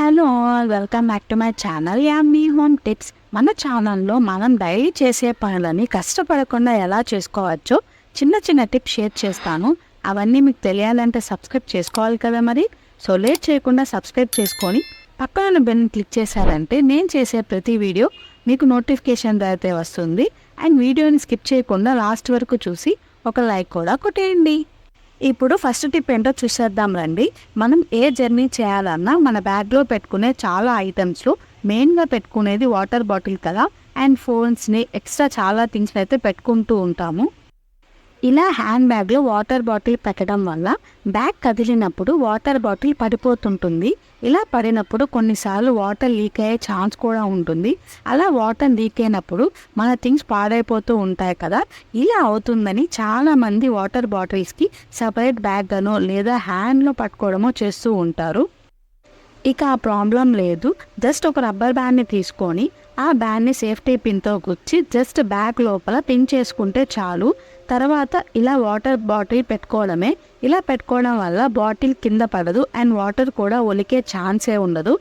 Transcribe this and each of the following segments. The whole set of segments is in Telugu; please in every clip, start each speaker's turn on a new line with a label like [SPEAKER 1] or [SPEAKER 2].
[SPEAKER 1] Hello all, welcome back to my channel yummy home tips. మన ఛానల్లో మనం డైలీ చేసే పనులని కష్టపడకుండా ఎలా చేసుకోవచ్చో చిన్న చిన్న టిప్స్ షేర్ చేస్తాను. అవన్నీ మీకు తెలియాలంటే సబ్స్క్రైబ్ చేసుకోవాలి కదా మరి. సో లేట్ చేయకుండా సబ్స్క్రైబ్ చేసుకొని పక్కన బెల్ క్లిక్ చేశారంటే నేను చేసే ప్రతి వీడియో మీకు నోటిఫికేషన్ అయితే వస్తుంది. అండ్ వీడియోని స్కిప్ చేయకుండా లాస్ట్ వరకు చూసి ఒక లైక్ కూడా కొట్టేయండి. ఇప్పుడు ఫస్ట్ టిప్ ఏంటో చూసేద్దాం రండి. మనం ఏ జర్నీ చేయాలన్నా మన బ్యాగ్లో పెట్టుకునే చాలా ఐటమ్స్లో మెయిన్గా పెట్టుకునేది వాటర్ బాటిల్ కదా. అండ్ ఫోన్స్ని ఎక్స్ట్రా చాలా థింగ్స్ని అయితే పెట్టుకుంటూ ఉంటాము. ఇలా హ్యాండ్ బ్యాగ్లో వాటర్ బాటిల్ పెట్టడం వల్ల బ్యాగ్ కదిలినప్పుడు వాటర్ బాటిల్ పడిపోతుంటుంది. ఇలా పడినప్పుడు కొన్నిసార్లు వాటర్ లీక్ అయ్యే ఛాన్స్ కూడా ఉంటుంది. అలా వాటర్ లీక్ అయినప్పుడు మన థింగ్స్ పాడైపోతూ ఉంటాయి కదా. ఇలా అవుతుందని చాలామంది వాటర్ బాటిల్స్కి సపరేట్ బ్యాగ్ అనో లేదా హ్యాండ్లో పట్టుకోవడమో చేస్తూ ఉంటారు. ఇక ఆ ప్రాబ్లం లేదు. జస్ట్ ఒక రబ్బర్ బ్యాండ్ని తీసుకొని ఆ బ్యాండ్ని సేఫ్టీ పిన్తో గుచ్చి జస్ట్ బ్యాగ్ లోపల పిన్ చేసుకుంటే చాలు. తర్వాత ఇలా వాటర్ బాటిల్ పెట్టుకోవడమే. ఇలా పెట్టుకోవడం వల్ల బాటిల్ కింద పడదు అండ్ వాటర్ కూడా ఒలికే ఛాన్సే ఉండదు.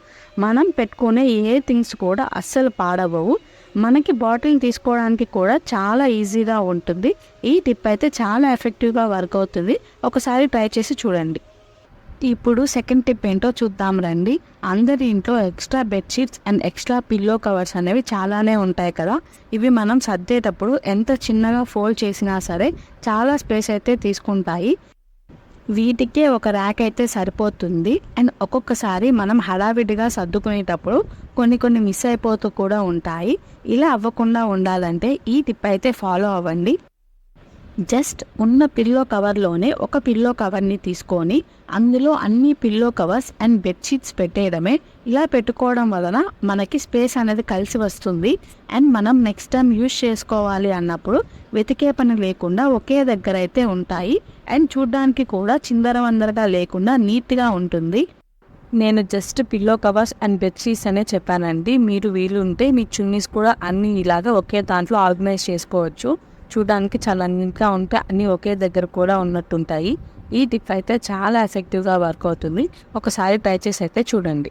[SPEAKER 1] మనం పెట్టుకునే ఏ థింగ్స్ కూడా అస్సలు పాడవవు. మనకి బాటిల్ తీసుకోవడానికి కూడా చాలా ఈజీగా ఉంటుంది. ఈ టిప్ అయితే చాలా ఎఫెక్టివ్గా వర్క్ అవుతుంది. ఒకసారి ట్రై చేసి చూడండి. ఇప్పుడు సెకండ్ టిప్ ఏంటో చూద్దాం రండి. అందరి ఇంట్లో extra bedsheets and extra pillow covers అనేవి చాలానే ఉంటాయి కదా. ఇవి మనం సర్దేటప్పుడు ఎంత చిన్నగా ఫోల్డ్ చేసినా సరే చాలా స్పేస్ అయితే తీసుకుంటాయి. వీటికే ఒక ర్యాక్ అయితే సరిపోతుంది. అండ్ ఒక్కొక్కసారి మనం హడావిడిగా సర్దుకునేటప్పుడు కొన్ని మిస్ అయిపోతూ కూడా ఉంటాయి. ఇలా అవ్వకుండా ఉండాలంటే ఈ టిప్ అయితే ఫాలో అవ్వండి. జస్ట్ ఉన్న పిల్లో కవర్లోనే ఒక పిల్లో కవర్ని తీసుకొని అందులో అన్ని పిల్లో కవర్స్ అండ్ బెడ్షీట్స్ పెట్టేయడమే. ఇలా పెట్టుకోవడం వలన మనకి స్పేస్ అనేది కలిసి వస్తుంది. అండ్ మనం నెక్స్ట్ టైం యూజ్ చేసుకోవాలి అన్నప్పుడు వెతికే పని లేకుండా ఒకే దగ్గర అయితే ఉంటాయి. అండ్ చూడ్డానికి కూడా చిందరవందరగా లేకుండా నీట్గా ఉంటుంది. నేను just pillow covers and bedsheets అనే చెప్పానండి. మీరు వీలుంటే మీ చున్నీస్ కూడా అన్నీ ఇలాగా ఒకే దాంట్లో ఆర్గనైజ్ చేసుకోవచ్చు. చూడడానికి చాలా నీట్గా ఉంటే అన్నీ ఒకే దగ్గర కూడా ఉన్నట్టుంటాయి. ఈ టిప్ అయితే చాలా ఎఫెక్టివ్గా వర్క్ అవుతుంది. ఒకసారి ట్రై చేసి అయితే చూడండి.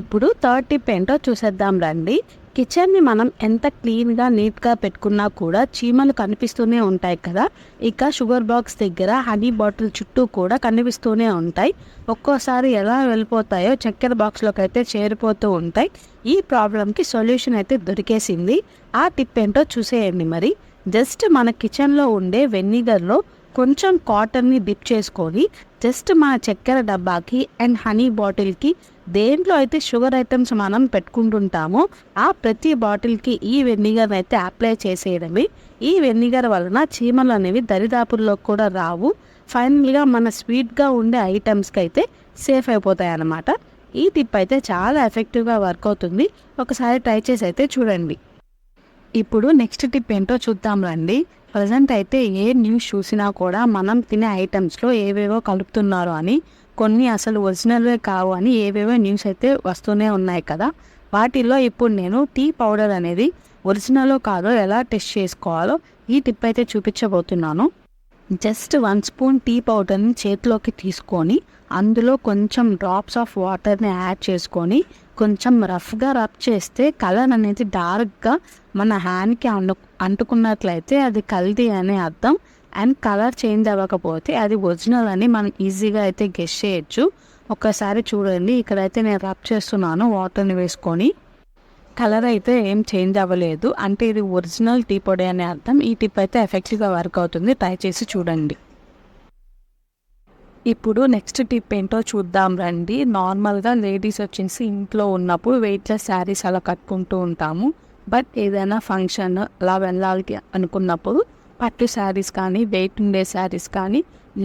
[SPEAKER 1] ఇప్పుడు థర్డ్ టిప్ ఏంటో చూసేద్దాం రండి. కిచెన్ని మనం ఎంత క్లీన్గా నీట్గా పెట్టుకున్నా కూడా చీమలు కనిపిస్తూనే ఉంటాయి కదా. ఇక షుగర్ బాక్స్ దగ్గర హనీ బాటిల్ చుట్టూ కూడా కనిపిస్తూనే ఉంటాయి. ఒక్కోసారి ఎలా వెళ్ళిపోతాయో చక్కెర బాక్స్లోకి అయితే చేరిపోతూ ఉంటాయి. ఈ ప్రాబ్లంకి సొల్యూషన్ అయితే దొరికేసింది. ఆ టిప్ ఏంటో చూసేయండి మరి. జస్ట్ మన కిచెన్లో ఉండే వెనిగర్లో కొంచెం కాటన్ని డిప్ చేసుకొని జస్ట్ మన చక్కెర డబ్బాకి అండ్ హనీ బాటిల్కి దేంట్లో అయితే షుగర్ ఐటమ్స్ మనం పెట్టుకుంటుంటామో ఆ ప్రతి బాటిల్కి ఈ వెనిగర్ అయితే అప్లై చేసేయడమే. ఈ వెనిగర్ వలన చీమలు అనేవి దరిదాపుల్లో కూడా రావు. ఫైనల్గా మన స్వీట్గా ఉండే ఐటమ్స్కి అయితే సేఫ్ అయిపోతాయి అన్నమాట. ఈ టిప్ అయితే చాలా ఎఫెక్టివ్గా వర్క్ అవుతుంది. ఒకసారి ట్రై చేసి అయితే చూడండి. ఇప్పుడు నెక్స్ట్ టిప్ ఏంటో చూద్దాం రండి. ప్రజెంట్ అయితే ఏ న్యూస్ చూసినా కూడా మనం తినే ఐటమ్స్లో ఏవేవో కలుపుతున్నారు అని, కొన్ని అసలు ఒరిజినల్వే కావు అని ఏవేవో న్యూస్ అయితే వస్తూనే ఉన్నాయి కదా. వాటిల్లో ఇప్పుడు నేను టీ పౌడర్ అనేది ఒరిజినలో కాదో ఎలా టెస్ట్ చేసుకోవాలో ఈ టిప్ అయితే చూపించబోతున్నాను. జస్ట్ 1 స్పూన్ టీ పౌడర్ని చేతిలోకి తీసుకొని అందులో కొంచెం డ్రాప్స్ ఆఫ్ వాటర్ని యాడ్ చేసుకొని కొంచెం రఫ్గా రబ్ చేస్తే కలర్ అనేది డార్క్గా మన హ్యాండ్కి అంటుకున్నట్లయితే అది కల్తీ అనే అర్థం. అండ్ కలర్ చేంజ్ అవ్వకపోతే అది ఒరిజినల్ అని మనం ఈజీగా అయితే గెస్ చేయొచ్చు. ఒక్కసారి చూడండి, ఇక్కడైతే నేను రబ్ చేస్తున్నాను వాటర్ని వేసుకొని. కలర్ అయితే ఏం చేంజ్ అవ్వలేదు, అంటే ఇది ఒరిజినల్ టీ పొడి అనే అర్థం. ఈ టిప్ అయితే ఎఫెక్టివ్గా వర్క్ అవుతుంది. ట్రై చేసి చూడండి. ఇప్పుడు నెక్స్ట్ టిప్ ఏంటో చూద్దాం రండి. నార్మల్గా లేడీస్ వచ్చేసి ఇంట్లో ఉన్నప్పుడు వెయిట్లెస్ శారీస్ అలా కట్టుకుంటూ ఉంటాము. బట్ ఏదైనా ఫంక్షన్ అలా వెళ్ళాలి అనుకున్నప్పుడు పట్టు శారీస్ కానీ, వెయిట్ ఉండే శారీస్ కానీ,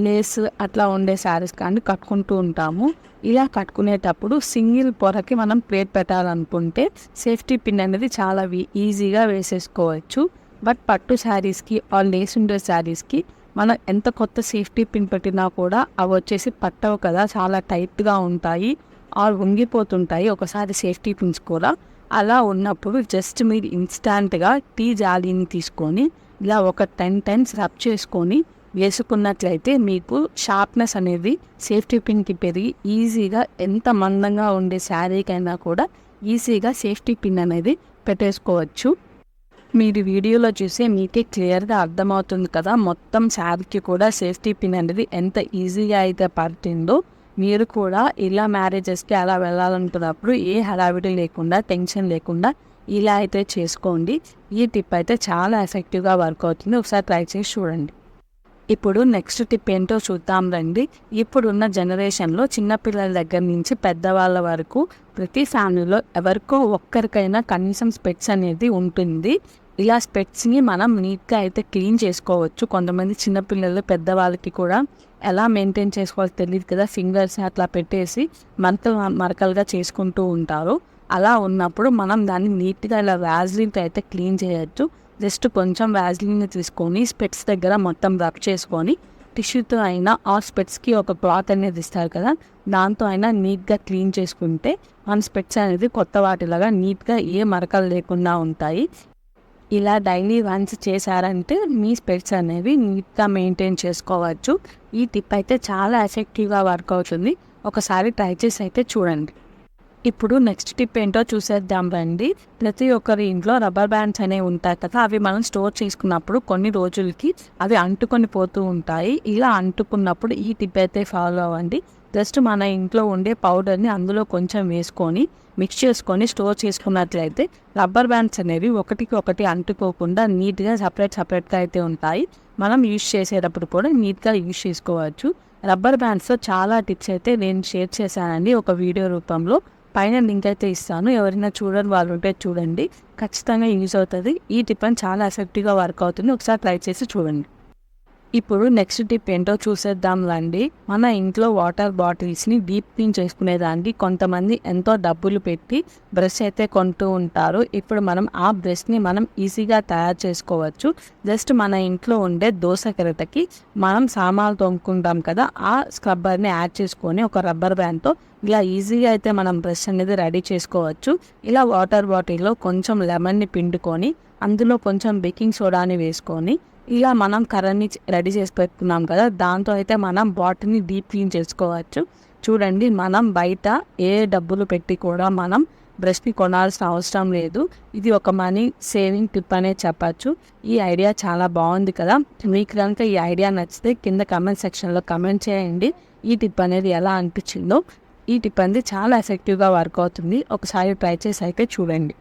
[SPEAKER 1] లేస్ అట్లా ఉండే శారీస్ కానీ కట్టుకుంటూ ఉంటాము. ఇలా కట్టుకునేటప్పుడు సింగిల్ పొరకి మనం ప్లేట్ పెట్టాలనుకుంటే సేఫ్టీ పిన్ అనేది చాలా ఈజీగా వేసేసుకోవచ్చు. బట్ పట్టు శారీస్కి ఆర్ లేస్ ఉండే శారీస్కి మనం ఎంత కొత్త సేఫ్టీ పిన్ పెట్టినా కూడా అవి వచ్చేసి పట్టవు కదా, చాలా టైట్గా ఉంటాయి ఆర్ వంగిపోతుంటాయి ఒకసారి సేఫ్టీ పిన్స్ కూడా. అలా ఉన్నప్పుడు జస్ట్ మీరు ఇన్స్టాంట్గా టీ జాలీని తీసుకొని ఇలా ఒక 10 టైమ్స్ రబ్ చేసుకొని వేసుకున్నట్లయితే మీకు షార్ప్నెస్ అనేది సేఫ్టీ పిన్కి పెరిగి ఈజీగా ఎంత మందంగా ఉండే శారీకైనా కూడా ఈజీగా సేఫ్టీ పిన్ అనేది పెట్టేసుకోవచ్చు. మీరు వీడియోలో చూస్తే మీకే క్లియర్గా అర్థమవుతుంది కదా, మొత్తం శారీకి కూడా సేఫ్టీ పిన్ అనేది ఎంత ఈజీగా అయితే పడుతుందో. మీరు కూడా ఇలా మ్యారేజెస్కి అలా వెళ్ళాలనుకున్నప్పుడు ఏ హడావిడి లేకుండా, టెన్షన్ లేకుండా ఇలా అయితే చేసుకోండి. ఈ టిప్ అయితే చాలా ఎఫెక్టివ్గా వర్క్ అవుతుంది. ఒకసారి ట్రై చేసి చూడండి. ఇప్పుడు నెక్స్ట్ టిప్ ఏంటో చూద్దాం రండి. ఇప్పుడున్న జనరేషన్లో చిన్నపిల్లల దగ్గర నుంచి పెద్దవాళ్ళ వరకు ప్రతి ఫ్యామిలీలో ఎవరికో ఒక్కరికైనా కనీసం స్పెట్స్ అనేది ఉంటుంది. ఇలా స్పెట్స్ని మనం నీట్గా అయితే క్లీన్ చేసుకోవచ్చు. కొంతమంది చిన్నపిల్లలు పెద్దవాళ్ళకి కూడా ఎలా మెయింటైన్ చేసుకోవాలో తెలియదు కదా, ఫింగర్స్ అట్లా పెట్టేసి మరకలుగా చేసుకుంటూ ఉంటారు. అలా ఉన్నప్పుడు మనం దాన్ని నీట్గా ఇలా వ్యాజ్లిన్తో అయితే క్లీన్ చేయొచ్చు. జస్ట్ కొంచెం వ్యాజ్లిన్ తీసుకొని స్పెట్స్ దగ్గర మొత్తం రబ్ చేసుకొని టిష్యూతో అయినా ఆ స్పెట్స్కి ఒక క్లాత్ అనేది ఇస్తారు కదా, దాంతో అయినా నీట్గా క్లీన్ చేసుకుంటే మన స్పెట్స్ అనేది కొత్త వాటిలాగా నీట్గా ఏ మరకలు లేకుండా ఉంటాయి. ఇలా డైలీ వన్స్ చేశారంటే మీ స్పెట్స్ అనేవి నీట్గా మెయింటైన్ చేసుకోవచ్చు. ఈ టిప్ అయితే చాలా ఎఫెక్టివ్గా వర్క్ అవుతుంది. ఒకసారి ట్రై చేసి అయితే చూడండి. ఇప్పుడు నెక్స్ట్ టిప్ ఏంటో చూసేద్దాం రండి. ప్రతి ఒక్కరి ఇంట్లో రబ్బర్ బ్యాండ్స్ అనేవి ఉంటాయి కదా, అవి మనం స్టోర్ చేసుకున్నప్పుడు కొన్ని రోజులకి అవి అంటుకొని పోతూ ఉంటాయి. ఇలా అంటుకున్నప్పుడు ఈ టిప్ అయితే ఫాలో అవ్వండి. జస్ట్ మన ఇంట్లో ఉండే పౌడర్ని అందులో కొంచెం వేసుకొని మిక్స్ చేసుకొని స్టోర్ చేసుకున్నట్లయితే రబ్బర్ బ్యాండ్స్ అనేవి ఒకటికి ఒకటి అంటుకోకుండా నీట్గా సపరేట్గా అయితే ఉంటాయి. మనం యూజ్ చేసేటప్పుడు కూడా నీట్గా యూజ్ చేసుకోవచ్చు. రబ్బర్ బ్యాండ్స్తో చాలా టిప్స్ అయితే నేను షేర్ చేశానండి ఒక వీడియో రూపంలో. పైన లింక్ అయితే ఇస్తాను, ఎవరైనా చూడని వాళ్ళు ఉంటే చూడండి, ఖచ్చితంగా యూజ్ అవుతుంది. ఈ టిప్ అని చాలా ఎఫెక్టివ్గా వర్క్ అవుతుంది. ఒకసారి ట్రై చేసి చూడండి. ఇప్పుడు నెక్స్ట్ టిప్ ఏంటో చూసేద్దాం రండి. మన ఇంట్లో వాటర్ బాటిల్స్ని డీప్ క్లీన్ చేసుకునేదానికి కొంతమంది ఎంతో డబ్బులు పెట్టి బ్రష్ అయితే కొంటూ ఉంటారు. ఇప్పుడు మనం ఆ బ్రష్ని మనం ఈజీగా తయారు చేసుకోవచ్చు. జస్ట్ మన ఇంట్లో ఉండే దోసకెరటకి మనం సామాన్లు తోముకుంటాం కదా, ఆ స్క్రబ్బర్ని యాడ్ చేసుకొని ఒక రబ్బర్ బ్యాండ్తో ఇలా ఈజీగా అయితే మనం బ్రష్ అనేది రెడీ చేసుకోవచ్చు. ఇలా వాటర్ బాటిల్లో కొంచెం లెమన్ని పిండుకొని అందులో కొంచెం బేకింగ్ సోడాని వేసుకొని ఇలా మనం కర్రని రెడీ చేసి పెట్టుకున్నాం కదా, దాంతో అయితే మనం బాటిల్ని డీప్ క్లీన్ చేసుకోవచ్చు. చూడండి, మనం బయట ఏ డబ్బులు పెట్టి కూడా మనం బ్రష్ని కొనాల్సిన అవసరం లేదు. ఇది ఒక మనీ సేవింగ్ టిప్ అనే చెప్పచ్చు. ఈ ఐడియా చాలా బాగుంది కదా. మీకు కనుక ఈ ఐడియా నచ్చితే కింద కమెంట్ సెక్షన్లో కమెంట్ చేయండి. ఈ టిప్ అనేది ఎలా అనిపించిందో. ఈ టిప్ అనేది చాలా ఎఫెక్టివ్గా వర్క్ అవుతుంది. ఒకసారి ట్రై చేసి అయితే చూడండి.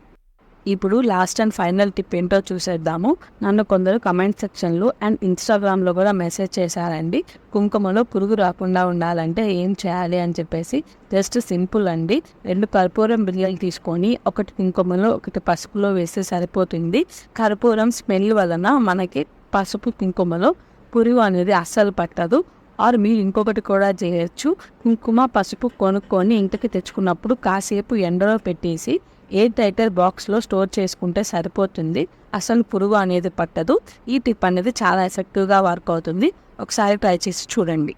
[SPEAKER 1] ఇప్పుడు లాస్ట్ అండ్ ఫైనల్ టిప్ ఏంటో చూసేద్దాము. నన్ను కొందరు కమెంట్ సెక్షన్లో అండ్ ఇన్స్టాగ్రామ్లో కూడా మెసేజ్ చేశారండి. కుంకుమలో పురుగు రాకుండా ఉండాలంటే ఏం చేయాలి అని చెప్పేసి. జస్ట్ సింపుల్ అండి. 2 కర్పూరం బిళ్ళలు తీసుకొని ఒకటి కుంకుమలో ఒకటి పసుపులో వేస్తే సరిపోతుంది. కర్పూరం స్మెల్ వలన మనకి పసుపు కుంకుమలో పురుగు అనేది అస్సలు పట్టదు. ఆర్ మీరు ఇంకొకటి కూడా చేయొచ్చు. కుంకుమ పసుపు కొనుక్కొని ఇంటికి తెచ్చుకున్నప్పుడు కాసేపు ఎండలో పెట్టేసి ఎయిర్ టైటర్ బాక్స్లో స్టోర్ చేసుకుంటే సరిపోతుంది. అసలు పురుగు అనేది పట్టదు. ఈ టిప్ అనేది చాలా ఎఫెక్టివ్గా వర్క్ అవుతుంది. ఒకసారి ట్రై చేసి చూడండి.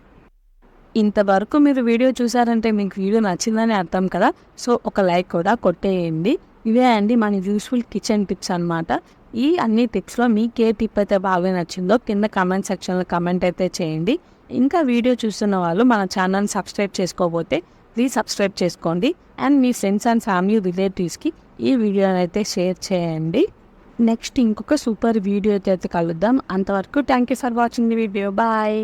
[SPEAKER 1] ఇంతవరకు మీరు వీడియో చూసారంటే మీకు వీడియో నచ్చిందని అర్థం కదా. సో ఒక లైక్ కూడా కొట్టేయండి. ఇవే అండి మన యూస్ఫుల్ కిచెన్ టిప్స్ అనమాట. ఈ అన్ని టిప్స్లో మీకు ఏ టిప్ అయితే బాగా నచ్చిందో కింద కమెంట్ సెక్షన్లో కమెంట్ అయితే చేయండి. ఇంకా వీడియో చూస్తున్న వాళ్ళు మన ఛానల్ని సబ్స్క్రైబ్ చేసుకోకపోతే ప్లీజ్ సబ్స్క్రైబ్ చేసుకోండి. And me friends and family రిలేటివ్స్కి ఈ వీడియోని అయితే షేర్ చేయండి. నెక్స్ట్ ఇంకొక సూపర్ వీడియో అయితే కలుద్దాం. అంతవరకు thank you for watching the video. Bye.